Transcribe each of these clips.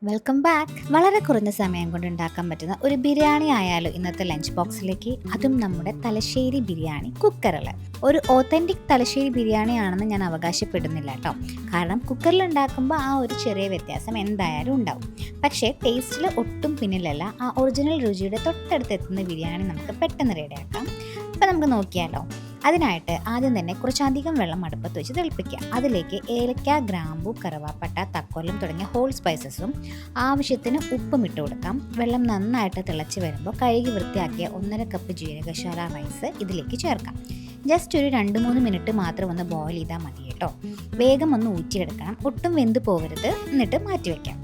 Welcome back. വളരെ കുറഞ്ഞ സമയം കൊണ്ട് ഉണ്ടാക്കാൻ പറ്റുന്ന ഒരു ബിരിയാണി ആയാലും ഇന്നത്തെ ലഞ്ച് ബോക്സിലേക്ക്. അതും നമ്മുടെ തലശ്ശേരി ബിരിയാണി കുക്കറിൽ. ഒരു ഓത്തൻറ്റിക് തലശ്ശേരി ബിരിയാണി ആണെന്ന് ഞാൻ അവകാശപ്പെടുന്നില്ല കേട്ടോ. കാരണം കുക്കറിൽ ഉണ്ടാക്കുമ്പോൾ ആ ഒരു ചെറിയ വ്യത്യാസം എന്തായാലും ഉണ്ടാവും. പക്ഷേ ടേസ്റ്റിൽ ഒട്ടും പിന്നിലല്ല. ആ ഒറിജിനൽ രുചിയുടെ തൊട്ടടുത്തെത്തുന്ന ബിരിയാണി നമുക്ക് പെട്ടെന്ന് റെഡിയാക്കാം. അപ്പോൾ നമുക്ക് നോക്കിയാലോ. അതിനായിട്ട് ആദ്യം തന്നെ കുറച്ചധികം വെള്ളം അടുപ്പത്ത് വെച്ച് തിളപ്പിക്കുക. അതിലേക്ക് ഏലക്ക, ഗ്രാമ്പു, കറുവാപ്പട്ട, തക്കോലം തുടങ്ങിയ ഹോൾ സ്പൈസസും ആവശ്യത്തിന് ഉപ്പും ഇട്ട് കൊടുക്കാം. വെള്ളം നന്നായിട്ട് തിളച്ച് വരുമ്പോൾ കഴുകി വൃത്തിയാക്കിയ 1.5 കപ്പ് ജീരകശാല റൈസ് ഇതിലേക്ക് ചേർക്കാം. ജസ്റ്റ് ഒരു 2-3 മിനിറ്റ് മാത്രം ഒന്ന് ബോയിൽ ചെയ്താൽ മതി കേട്ടോ. വേഗം ഒന്ന് ഊറ്റിയെടുക്കണം, ഒട്ടും വെന്ത് പോകരുത്. എന്നിട്ട് മാറ്റി വയ്ക്കാം.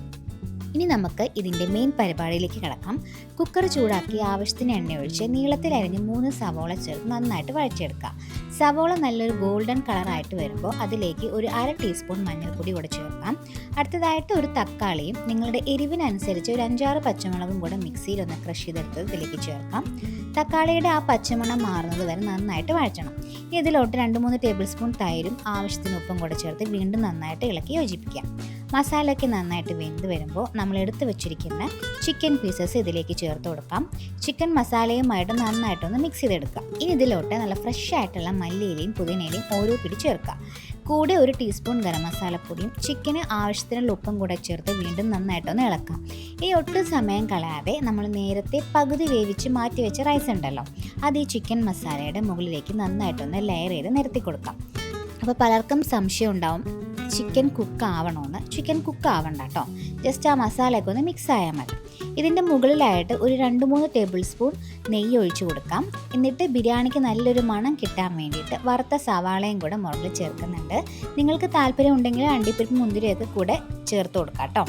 ഇനി നമുക്ക് ഇതിൻ്റെ മെയിൻ പരിപാടിയിലേക്ക് കിടക്കാം. കുക്കർ ചൂടാക്കി ആവശ്യത്തിന് എണ്ണ ഒഴിച്ച് നീളത്തിൽ അരിഞ്ഞ് 3 സവോള ചേർത്ത് നന്നായിട്ട് വഴറ്റിയെടുക്കുക. സവോള നല്ലൊരു ഗോൾഡൻ കളറായിട്ട് വരുമ്പോൾ അതിലേക്ക് ഒരു 1/2 ടീസ്പൂൺ മഞ്ഞൾപ്പൊടി കൂടെ ചേർക്കാം. അടുത്തതായിട്ട് ഒരു തക്കാളിയും നിങ്ങളുടെ എരിവിനനുസരിച്ച് ഒരു 5-6 പച്ചമുളകും കൂടെ മിക്സിയിൽ ഒന്ന് ക്രഷ് ചെയ്തെടുത്ത് ഇതിലേക്ക് ചേർക്കാം. തക്കാളിയുടെ ആ പച്ചമണം മാറുന്നത് വരെ നന്നായിട്ട് വഴറ്റണം. ഇനി ഇതിലോട്ട് 2-3 ടേബിൾ സ്പൂൺ തൈരും ആവശ്യത്തിന് ഉപ്പും കൂടെ ചേർത്ത് വീണ്ടും നന്നായിട്ട് ഇളക്കി യോജിപ്പിക്കാം. മസാലയൊക്കെ നന്നായിട്ട് വെന്ത് വരുമ്പോൾ നമ്മൾ എടുത്ത് വെച്ചിരിക്കുന്ന ചിക്കൻ പീസസ് ഇതിലേക്ക് ചേർത്ത് കൊടുക്കാം. ചിക്കൻ മസാലയുമായിട്ട് നന്നായിട്ടൊന്ന് മിക്സ് ചെയ്തെടുക്കാം. ഇനി ഇതിലോട്ട് നല്ല ഫ്രഷ് ആയിട്ടുള്ള മല്ലിയിലയും പുതിനയിലയും ഓരോ പിടി ചേർക്കാം. കൂടെ 1 ടീസ്പൂൺ ഗരം മസാലപ്പൊടിയും ചിക്കന് ആവശ്യത്തിനുള്ള ഉപ്പും കൂടെ ചേർത്ത് വീണ്ടും നന്നായിട്ടൊന്ന് ഇളക്കാം. ഇനി ഒട്ടും സമയം കളയാതെ നമ്മൾ നേരത്തെ പകുതി വേവിച്ച് മാറ്റി വെച്ച റൈസ് ഉണ്ടല്ലോ, അത് ഈ ചിക്കൻ മസാലയുടെ മുകളിലേക്ക് നന്നായിട്ടൊന്ന് ലെയർ ചെയ്ത് നിരത്തി കൊടുക്കാം. അപ്പോൾ പലർക്കും സംശയം ഉണ്ടാവും, ചിക്കൻ കുക്ക് ആവണമെന്ന്. ചിക്കൻ കുക്ക് ആവണ്ട കേട്ടോ, ജസ്റ്റ് ആ മസാലയൊക്കെ ഒന്ന് മിക്സ് ആയാൽ മതി. ഇതിൻ്റെ മുകളിലായിട്ട് ഒരു 2-3 ടേബിൾ സ്പൂൺ നെയ്യ് ഒഴിച്ചു കൊടുക്കാം. എന്നിട്ട് ബിരിയാണിക്ക് നല്ലൊരു മണം കിട്ടാൻ വേണ്ടിയിട്ട് വറുത്ത സവാളയും കൂടെ മുകളിൽ ചേർക്കുന്നുണ്ട്. നിങ്ങൾക്ക് താല്പര്യം ഉണ്ടെങ്കിൽ അണ്ടിപ്പരിപ്പ് മുന്തിരിയൊക്കെ കൂടെ ചേർത്ത് കൊടുക്കാം കേട്ടോ.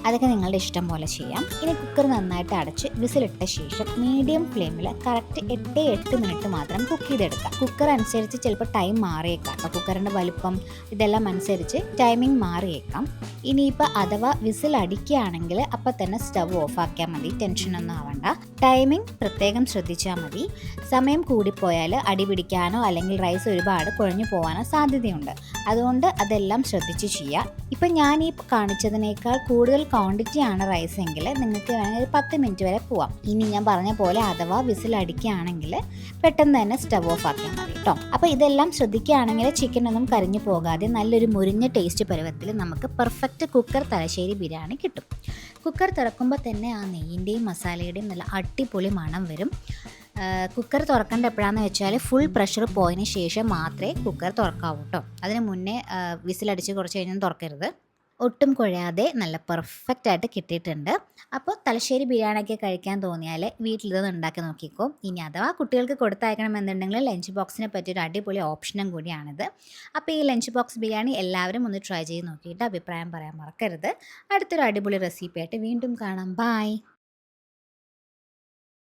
അതൊക്കെ നിങ്ങളുടെ ഇഷ്ടം പോലെ ചെയ്യാം. ഇനി കുക്കർ നന്നായിട്ട് അടച്ച് വിസിലിട്ട ശേഷം മീഡിയം ഫ്ലെയിമിൽ കറക്റ്റ് 8 മിനിറ്റ് മാത്രം കുക്ക് ചെയ്തെടുക്കാം. കുക്കർ അനുസരിച്ച് ചിലപ്പോൾ ടൈം മാറിയേക്കാം കേട്ടോ. കുക്കറിൻ്റെ വലുപ്പം ഇതെല്ലാം അനുസരിച്ച് ടൈമിംഗ് മാറിയേക്കാം. ഇനിയിപ്പോൾ അഥവാ വിസിൽ അടിക്കുകയാണെങ്കിൽ അപ്പം തന്നെ സ്റ്റവ് ഓഫ് ആക്കിയാൽ മതി, ടെൻഷനൊന്നും ആവണ്ട. ടൈമിംഗ് പ്രത്യേകം ശ്രദ്ധിച്ചാൽ മതി. സമയം കൂടിപ്പോയാൽ അടി പിടിക്കാനോ അല്ലെങ്കിൽ റൈസ് ഒരുപാട് കുഴഞ്ഞു പോകാനോ സാധ്യതയുണ്ട്. അതുകൊണ്ട് അതെല്ലാം ശ്രദ്ധിച്ച് ചെയ്യുക. ഇപ്പം ഞാൻ ഈ കാണിച്ചതിനേക്കാൾ കൂടുതൽ ക്വാണ്ടിറ്റി ആണ് റൈസ് എങ്കിൽ നിങ്ങൾക്ക് വേണമെങ്കിൽ 10 മിനിറ്റ് വരെ പോവാം. ഇനി ഞാൻ പറഞ്ഞ പോലെ അഥവാ വിസിൽ അടിക്കുകയാണെങ്കിൽ പെട്ടെന്ന് തന്നെ സ്റ്റവ് ഓഫ് ആക്കിയാൽ മതി കേട്ടോ. അപ്പോൾ ഇതെല്ലാം ശ്രദ്ധിക്കുകയാണെങ്കിൽ ചിക്കൻ ഒന്നും കരിഞ്ഞു പോകാതെ നല്ലൊരു മുരിഞ്ഞ ടേസ്റ്റ് പരുവത്തിൽ നമുക്ക് പെർഫെക്റ്റ് കുക്കർ തലശ്ശേരി ബിരിയാണി കിട്ടും. കുക്കർ തുറക്കുമ്പോൾ തന്നെ ആ നെയ്യിൻ്റെയും മസാലയുടെയും നല്ല അടിപൊളി മണം വരും. കുക്കർ തുറക്കേണ്ട എപ്പോഴാണെന്ന് വെച്ചാൽ ഫുൾ പ്രഷർ പോയതിന് ശേഷം മാത്രമേ കുക്കർ തുറക്കാവൂ കേട്ടോ. അതിന് മുന്നേ വിസിലടിച്ച് കുറച്ച് കഴിഞ്ഞാൽ തുറക്കരുത്. ഒട്ടും കുഴയാതെ നല്ല പെർഫെക്റ്റ് ആയിട്ട് കിട്ടിയിട്ടുണ്ട്. അപ്പോൾ തലശ്ശേരി ബിരിയാണിയൊക്കെ കഴിക്കാൻ തോന്നിയാൽ വീട്ടിലിത് ഉണ്ടാക്കി നോക്കിക്കോ. ഇനി അഥവാ കുട്ടികൾക്ക് കൊടുത്തയക്കണമെന്നുണ്ടെങ്കിൽ ലഞ്ച് ബോക്സിനെ പറ്റിയൊരു അടിപൊളി ഓപ്ഷനും കൂടിയാണിത്. അപ്പോൾ ഈ ലഞ്ച് ബോക്സ് ബിരിയാണി എല്ലാവരും ഒന്ന് ട്രൈ ചെയ്ത് നോക്കിയിട്ട് അഭിപ്രായം പറയാൻ മറക്കരുത്. അടുത്തൊരു അടിപൊളി റെസിപ്പി ആയിട്ട് വീണ്ടും കാണാം. ബൈ.